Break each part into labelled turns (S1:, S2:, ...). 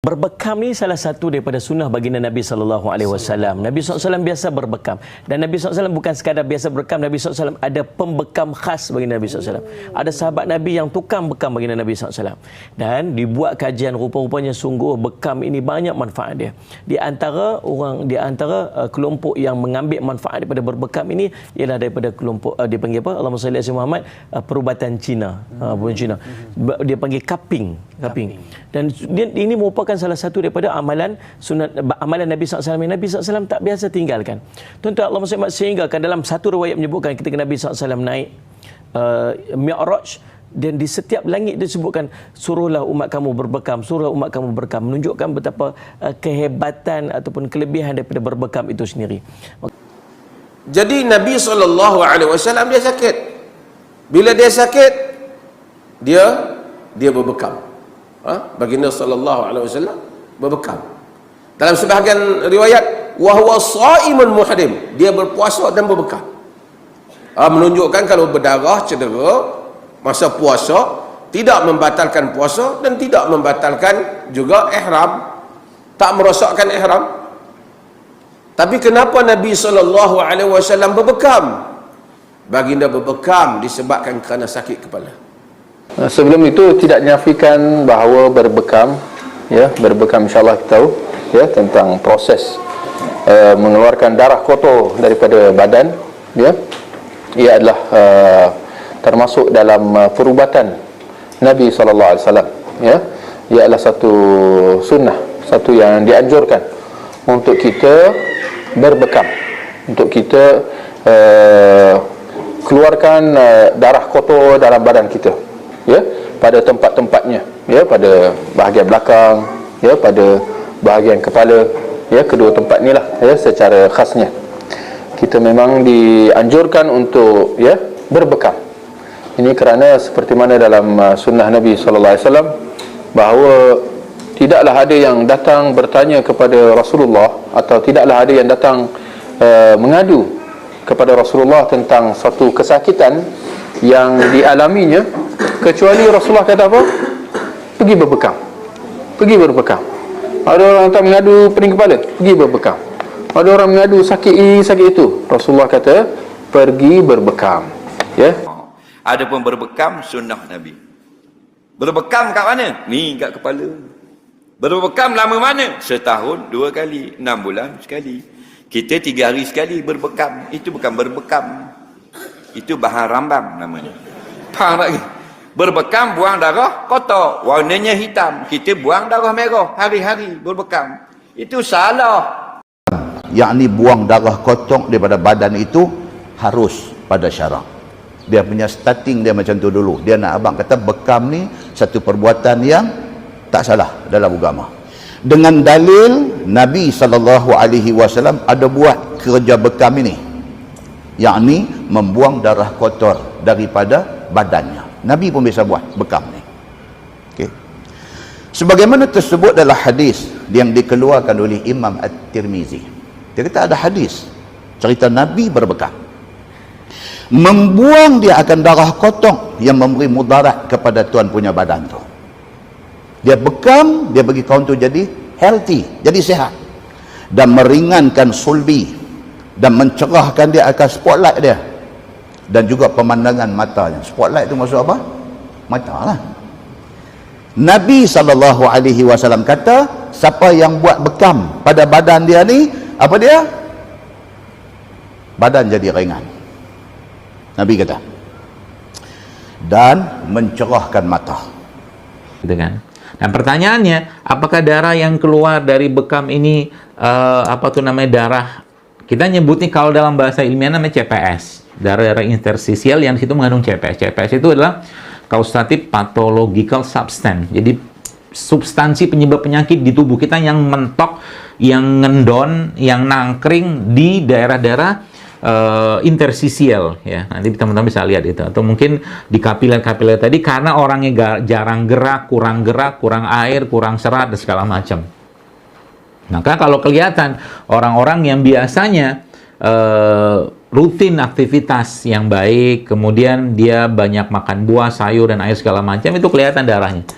S1: Berbekam ni salah satu daripada sunnah baginda Nabi SAW. Nabi SAW biasa berbekam. Dan Nabi SAW bukan sekadar biasa berbekam. Nabi SAW ada pembekam khas baginda Nabi SAW. Ada sahabat Nabi yang tukang bekam baginda Nabi SAW. Dan dibuat kajian, rupa-rupanya sungguh bekam ini banyak manfaat dia. Di antara kelompok yang mengambil manfaat daripada berbekam ini ialah daripada kelompok dipanggil apa? Allahumma salli ala Muhammad, perubatan Cina. Cina. Dia panggil cupping. Dan ini merupakan salah satu daripada amalan sunat, amalan Nabi SAW yang Nabi SAW tak biasa tinggalkan. Tuan-tuan, Allah SWT sehingga dalam satu riwayat menyebutkan ketika Nabi SAW naik Mi'raj, dan di setiap langit disebutkan suruhlah umat kamu berbekam, suruhlah umat kamu berbekam, menunjukkan betapa kehebatan ataupun kelebihan daripada berbekam itu sendiri.
S2: Jadi Nabi SAW dia sakit. Bila dia sakit, dia berbekam. Baginda sallallahu alaihi wasallam berbekam. Dalam sebahagian riwayat wa huwa shaimun muhrim, dia berpuasa dan berbekam. Menunjukkan kalau berdarah cedera masa puasa tidak membatalkan puasa dan tidak membatalkan juga ihram, tak merosakkan ihram. Tapi kenapa Nabi sallallahu alaihi wasallam berbekam? Baginda berbekam disebabkan kerana sakit kepala.
S3: Sebelum itu tidak dinafikan bahawa berbekam, berbekam insyaAllah kita tahu tentang proses mengeluarkan darah kotor daripada badan, ia adalah termasuk dalam perubatan Nabi SAW. Ia adalah satu sunnah, satu yang dianjurkan untuk kita berbekam, untuk kita keluarkan darah kotor dalam badan kita, pada tempat-tempatnya, pada bahagian belakang, pada bahagian kepala, kedua tempat ni lah, secara khasnya kita memang dianjurkan untuk berbekam. Ini kerana seperti mana dalam sunnah Nabi SAW bahawa tidaklah ada yang datang bertanya kepada Rasulullah, atau tidaklah ada yang datang mengadu kepada Rasulullah tentang satu kesakitan yang dialaminya, kecuali Rasulullah kata apa? Pergi berbekam. Pergi berbekam. Ada orang tak mengadu pening kepala, pergi berbekam. Ada orang mengadu sakit ini, sakit itu, Rasulullah kata pergi berbekam.
S4: Adapun berbekam sunnah Nabi. Berbekam kat mana? Ni kat kepala. Berbekam lama mana? Setahun 2 kali, 6 bulan sekali. Kita 3 hari sekali berbekam. Itu bukan berbekam, itu bahan rambam namanya. Faham tak? Berbekam buang darah kotor, warnanya hitam. Kita buang darah merah hari-hari berbekam. Itu salah.
S5: Yakni buang darah kotor daripada badan itu harus pada syarak. Dia punya starting dia macam tu dulu. Dia nak abang kata bekam ni satu perbuatan yang tak salah dalam agama. Dengan dalil Nabi SAW ada buat kerja bekam ini, yakni membuang darah kotor daripada badannya. Nabi pun bisa buat bekam ni. Sebagaimana tersebut dalam hadis yang dikeluarkan oleh Imam At-Tirmizi. Dia kata ada hadis cerita Nabi berbekam. Membuang dia akan darah kotor yang memberi mudarat kepada tuan punya badan tu. Dia bekam, dia bagi kawan tu jadi healthy, jadi sihat, dan meringankan sulbi, dan mencerahkan dia akan spotlight dia, dan juga pemandangan matanya. Spotlight itu maksud apa? Mata lah. Nabi SAW kata, siapa yang buat bekam pada badan dia ni, apa dia? Badan jadi ringan. Nabi kata. Dan mencerahkan mata.
S6: Gitu kan? Dan pertanyaannya, apakah darah yang keluar dari bekam ini darah, kita nyebutnya kalau dalam bahasa ilmiah namanya CPS, darah interstisial yang situ mengandung CPS. CPS itu adalah causative pathological substance. Jadi substansi penyebab penyakit di tubuh kita yang mentok, yang ngendon, yang nangkring di daerah-daerah interstisial, nanti teman-teman bisa lihat itu, atau mungkin di kapiler-kapiler tadi, karena orangnya jarang gerak, kurang air, kurang serat, dan segala macam. Maka kalau kelihatan orang-orang yang biasanya rutin aktivitas yang baik, kemudian dia banyak makan buah, sayur, dan air segala macam, itu kelihatan darahnya.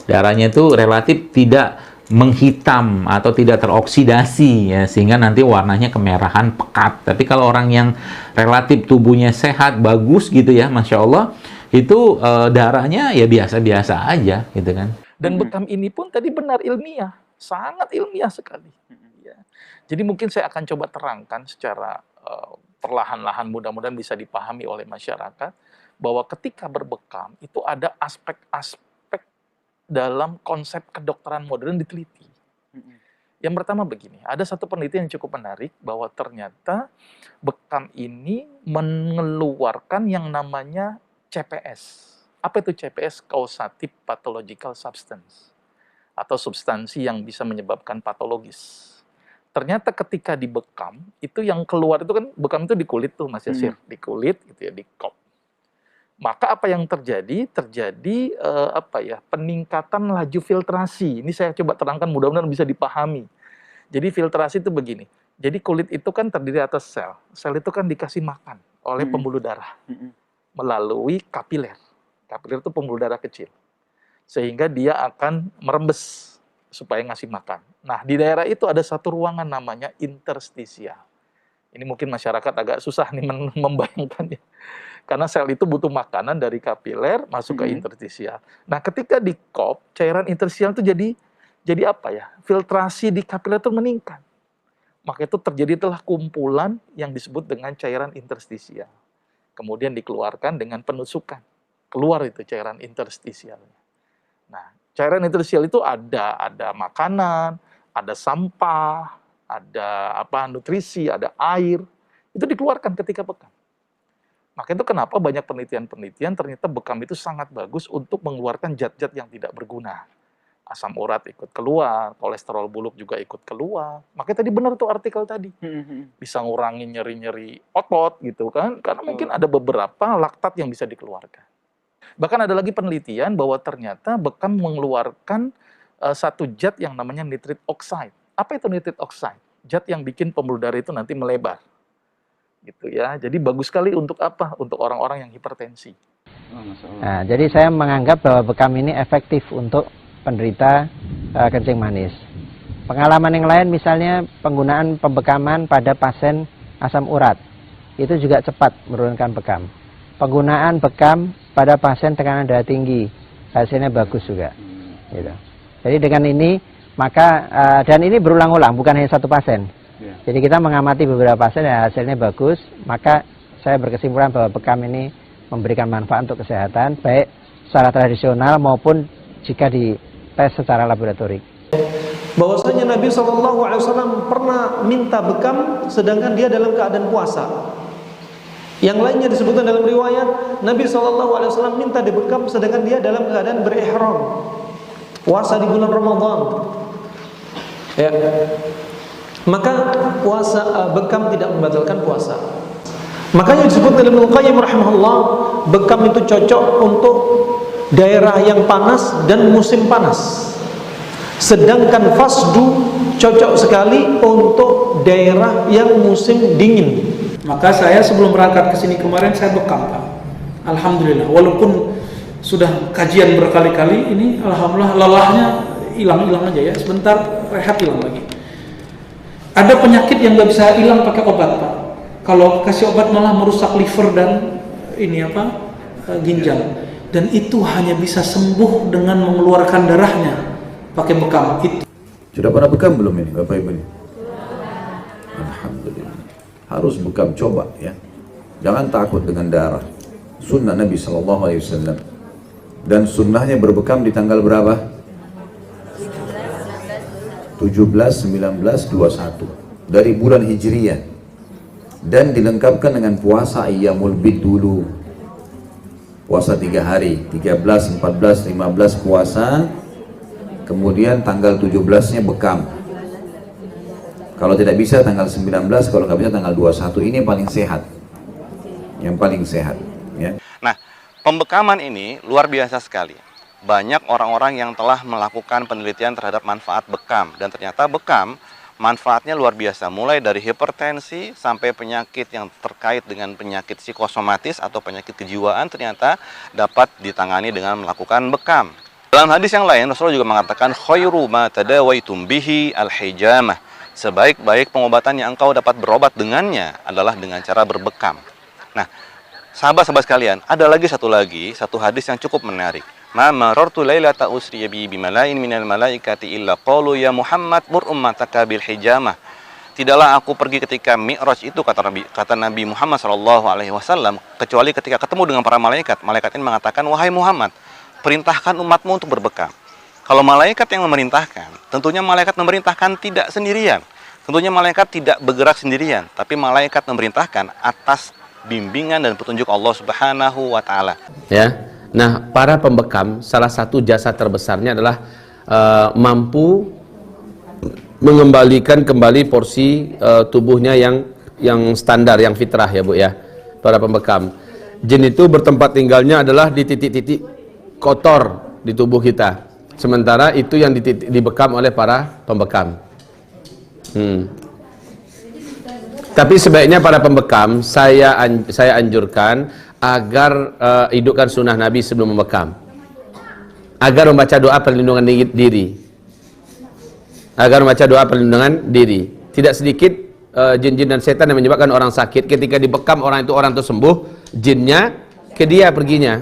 S6: Darahnya itu relatif tidak menghitam atau tidak teroksidasi ya, sehingga nanti warnanya kemerahan pekat. Tapi kalau orang yang relatif tubuhnya sehat, bagus gitu ya, Masya Allah, itu darahnya ya biasa-biasa aja gitu kan.
S7: Dan bekam ini pun tadi benar ilmiah, sangat ilmiah sekali. Ya. Jadi mungkin saya akan coba terangkan secara perlahan-lahan, mudah-mudahan bisa dipahami oleh masyarakat, bahwa ketika berbekam itu ada aspek-aspek dalam konsep kedokteran modern diteliti. Yang pertama begini, ada satu penelitian yang cukup menarik bahwa ternyata bekam ini mengeluarkan yang namanya CPS. Apa itu CPS? Causative Pathological Substance. Atau substansi yang bisa menyebabkan patologis. Ternyata ketika dibekam, itu yang keluar itu kan, bekam itu di kulit tuh Mas Yasir. Di kulit, gitu ya, di kop. Maka apa yang terjadi? Terjadi peningkatan laju filtrasi. Ini saya coba terangkan, mudah-mudahan bisa dipahami. Jadi filtrasi itu begini. Jadi kulit itu kan terdiri atas sel. Sel itu kan dikasih makan oleh pembuluh darah melalui kapiler. Kapiler itu pembuluh darah kecil. Sehingga dia akan merembes supaya ngasih makan. Nah, di daerah itu ada satu ruangan namanya interstisial. Ini mungkin masyarakat agak susah nih membayangkannya. Karena sel itu butuh makanan dari kapiler masuk ke interstisial. Nah, ketika di kop, cairan interstisial itu jadi apa ya? Filtrasi di kapiler itu meningkat. Maka itu terjadi telah kumpulan yang disebut dengan cairan interstisial. Kemudian dikeluarkan dengan penusukan. Keluar itu cairan interstisialnya. Nah, cairan interstisial itu ada makanan, ada sampah, ada nutrisi, ada air. Itu dikeluarkan ketika bekam. Maka itu kenapa banyak penelitian-penelitian ternyata bekam itu sangat bagus untuk mengeluarkan zat-zat yang tidak berguna. Asam urat ikut keluar, kolesterol buruk juga ikut keluar. Makanya tadi benar tuh artikel tadi. Bisa ngurangi nyeri-nyeri otot gitu kan. Karena mungkin ada beberapa laktat yang bisa dikeluarkan. Bahkan ada lagi penelitian bahwa ternyata bekam mengeluarkan satu zat yang namanya nitric oxide. Apa itu nitric oxide? Zat yang bikin pembuluh darah itu nanti melebar. Gitu ya. Jadi bagus sekali untuk apa? Untuk orang-orang yang hipertensi.
S8: Nah, jadi saya menganggap bahwa bekam ini efektif untuk penderita kencing manis. Pengalaman yang lain misalnya penggunaan pembekaman pada pasien asam urat. Itu juga cepat menurunkan bekam. Penggunaan bekam pada pasien tekanan darah tinggi. Hasilnya bagus juga. Gitu. Jadi dengan ini maka dan ini berulang-ulang, bukan hanya satu pasien. Jadi kita mengamati beberapa pasien dan hasilnya bagus, maka saya berkesimpulan bahwa bekam ini memberikan manfaat untuk kesehatan, baik secara tradisional maupun jika dites secara laboratorik.
S9: Bahwasanya Nabi SAW pernah minta bekam sedangkan dia dalam keadaan puasa. Yang lainnya disebutkan dalam riwayat, Nabi SAW minta dibekam sedangkan dia dalam keadaan berihram, puasa di bulan Ramadan. Ya. Maka puasa bekam tidak membatalkan puasa. Makanya disebut dalam Ibnu Qayyim rahimahullah, bekam itu cocok untuk daerah yang panas dan musim panas. Sedangkan fasdu cocok sekali untuk daerah yang musim dingin.
S10: Maka saya sebelum berangkat ke sini kemarin saya bekam, Pak. Alhamdulillah, walaupun sudah kajian berkali-kali, ini alhamdulillah lelahnya hilang-hilang aja ya. Sebentar rehat hilang lagi. Ada penyakit yang nggak bisa hilang pakai obat, Pak. Kalau kasih obat malah merusak liver dan ginjal. Dan itu hanya bisa sembuh dengan mengeluarkan darahnya pakai bekam itu.
S11: Sudah pernah bekam belum ini, Bapak Ibu ini? Alhamdulillah. Harus bekam, coba ya. Jangan takut dengan darah. Sunnah Nabi SAW. Dan sunnahnya berbekam di tanggal berapa? 17, 19, 21 dari bulan Hijriyah, dan dilengkapkan dengan puasa Ayyamul Bid dulu, puasa 3 hari, 13, 14, 15 puasa, kemudian tanggal 17-nya bekam. Kalau tidak bisa tanggal 19, kalau nggak bisa tanggal 21. Ini yang paling sehat, yang paling sehat ya.
S12: Nah, pembekaman ini luar biasa sekali. Banyak orang-orang yang telah melakukan penelitian terhadap manfaat bekam, dan ternyata bekam manfaatnya luar biasa, mulai dari hipertensi sampai penyakit yang terkait dengan penyakit psikosomatis atau penyakit kejiwaan ternyata dapat ditangani dengan melakukan bekam. Dalam hadis yang lain, Rasulullah juga mengatakan khairu ma tadawaitum bihi al-hijamah. Sebaik-baik pengobatan yang engkau dapat berobat dengannya adalah dengan cara berbekam. Nah, sahabat-sahabat sekalian, ada satu hadis yang cukup menarik. Ma marartu lailata usriya bi bimalain minal malaikati illa qalu ya Muhammad mur ummataka bil hijamah. Tidaklah aku pergi ketika Mi'raj itu, kata Nabi Muhammad SAW, kecuali ketika ketemu dengan para malaikat. Malaikat ini mengatakan, wahai Muhammad, perintahkan umatmu untuk berbekam. Kalau malaikat yang memerintahkan, tentunya malaikat memerintahkan tidak sendirian. Tentunya malaikat tidak bergerak sendirian, tapi malaikat memerintahkan atas bimbingan dan petunjuk Allah Subhanahu wa taala.
S13: Ya. Nah, para pembekam, salah satu jasa terbesarnya adalah mampu mengembalikan kembali porsi tubuhnya yang standar, yang fitrah ya Bu ya. Para pembekam. Jin itu bertempat tinggalnya adalah di titik-titik kotor di tubuh kita. Sementara itu yang dibekam oleh para pembekam. Tapi sebaiknya para pembekam saya anjurkan agar hidupkan sunnah Nabi sebelum membekam. Agar membaca doa perlindungan diri. Agar membaca doa perlindungan diri. Tidak sedikit jin-jin dan setan yang menyebabkan orang sakit. Ketika dibekam orang itu sembuh, jinnya ke dia perginya.